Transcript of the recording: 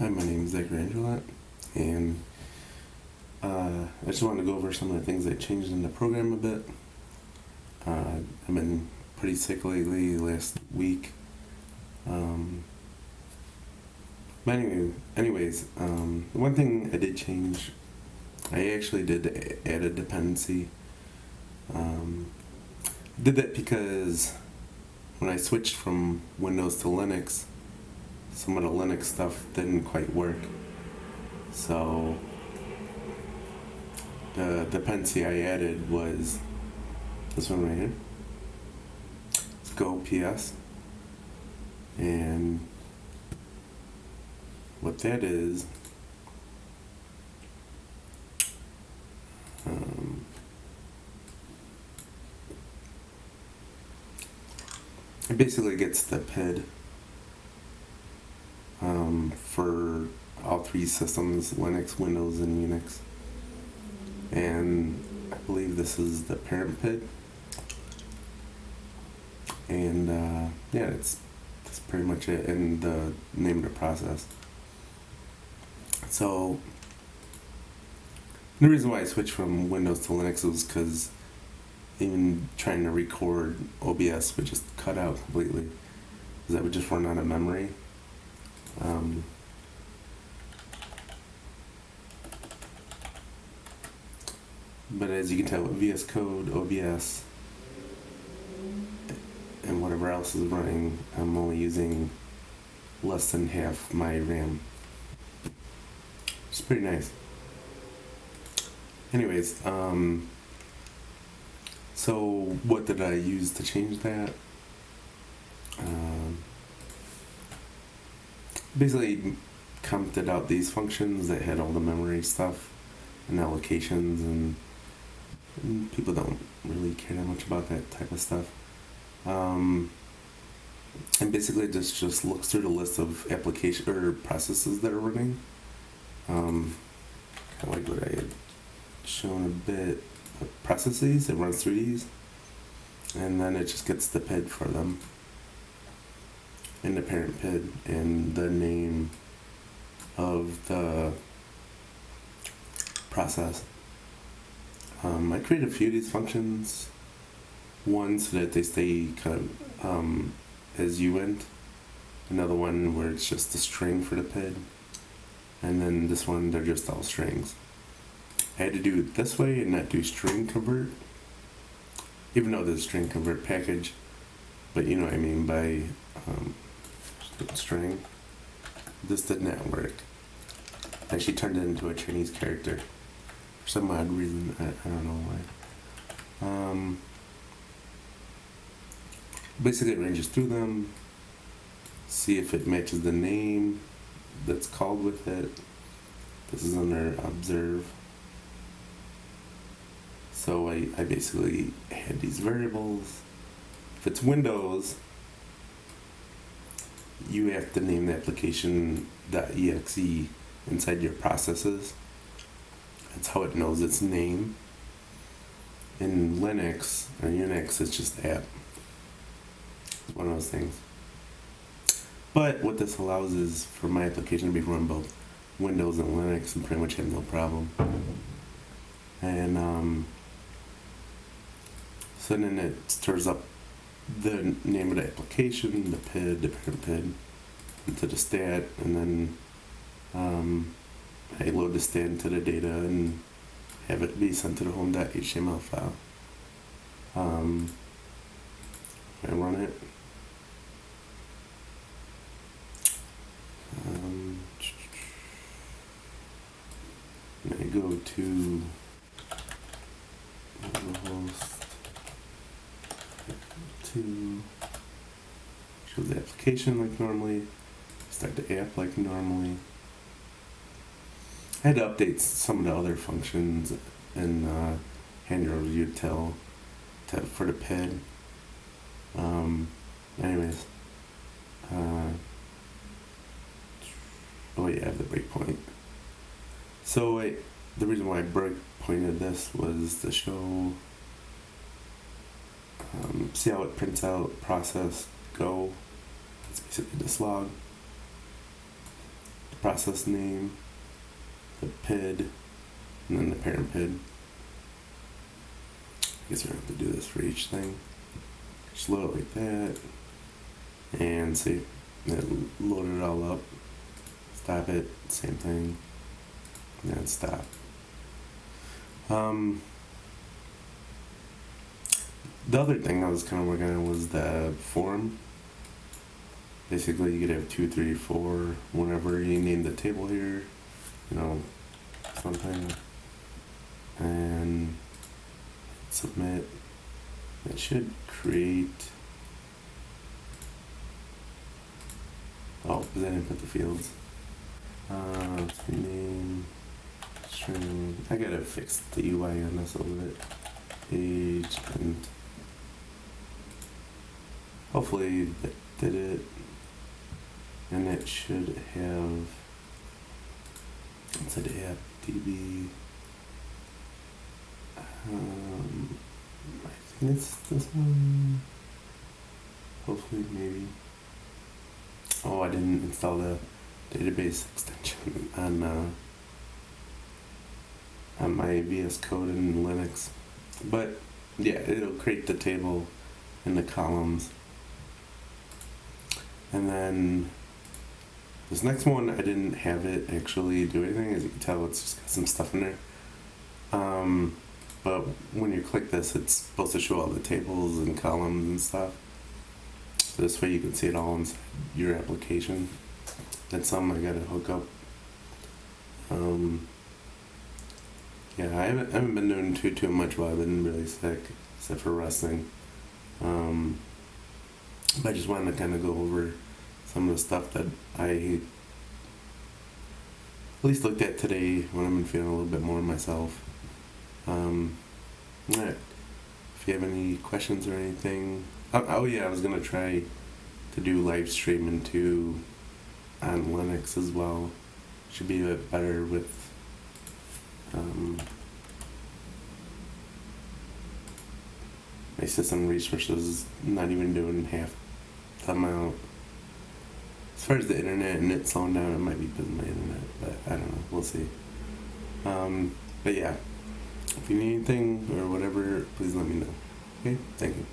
Hi, my name is Angela, and I just wanted to go over some of the things that changed in the program a bit. I've been pretty sick lately, last week. Um, but anyways, the one thing I did change, I actually did add a dependency. Did that because when I switched from Windows to Linux, some of the Linux stuff didn't quite work. So the dependency I added was this one right here. It's Go PS. And what that is, it basically gets the PID for all three systems, Linux, Windows, and Unix. And I believe this is the parent PID. And yeah, that's pretty much it, and the name of the process. So the reason why I switched from Windows to Linux was because even trying to record OBS would just cut out completely, because that would just run out of memory. But as you can tell with VS Code, OBS, and whatever else is running, I'm only using less than half my RAM. It's pretty nice. Anyways, so what did I use to change that? Basically commented out these functions that had all the memory stuff and allocations, and people don't really care that much about that type of stuff. And basically just looks through the list of application or processes that are running. Kind of like what I had shown a bit of processes. It runs through these, and then it just gets the PID for them, and the parent PID, and the name of the process. I created a few of these functions. One so that they stay kind of as uint. Another one where it's just a string for the PID. And then this one, they're just all strings. I had to do it this way and not do string convert. Even though there's a string convert package. But you know what I mean by string. This did not work. I actually turned it into a Chinese character. For some odd reason, I don't know why. Basically, it ranges through them, see if it matches the name that's called with it. This is under observe. So I basically had these variables. If it's Windows, you have to name the application .exe inside your processes. That's how it knows its name. In Linux or Unix, it's just app. It's one of those things. But what this allows is for my application to be run both Windows and Linux and pretty much have no problem. And so then it stirs up the name of the application, the PID, the parent PID, into the stat, and then I load the stat into the data and have it be sent to the home.html file. I run it. And I go to localhost 2, shows the application like normally, start the app like normally. I had to update some of the other functions in handler util for the PID. Anyways, oh yeah, I have the breakpoint. So the reason why I breakpointed this was to show, see how it prints out process go. It's basically this log. process name, the PID, and then the parent PID. I guess we're going to have to do this for each thing. Just load it like that. And see, it loaded it all up. Stop it, same thing. And then stop. The other thing I was kind of working on was the form. Basically, you could have 2, 3, 4, whenever you name the table here, something, and submit. It should create. Oh, because I didn't put the fields. Name, string. I gotta fix the UI on this a little bit. Page and hopefully that did it. And it should have inside app DB. I think it's this one. Hopefully, maybe. Oh, I didn't install the database extension on my VS Code in Linux. But yeah, it'll create the table in the columns. And then this next one, I didn't have it actually do anything. As you can tell, it's just got some stuff in there. But when you click this, it's supposed to show all the tables and columns and stuff. So this way you can see it all inside your application. That's something I gotta hook up. Yeah, I haven't been doing too much while I've been really sick, except for resting. But I just wanted to kind of go over some of the stuff that I at least looked at today when I've been feeling a little bit more myself. Alright. If you have any questions or anything. Oh yeah, I was gonna try to do live streaming too on Linux as well. Should be a bit better with my system resources not even doing half the amount. As far as the internet and it slowing down, it might be because of my internet, but I don't know, we'll see. But yeah, if you need anything or whatever, please let me know. Okay, thank you.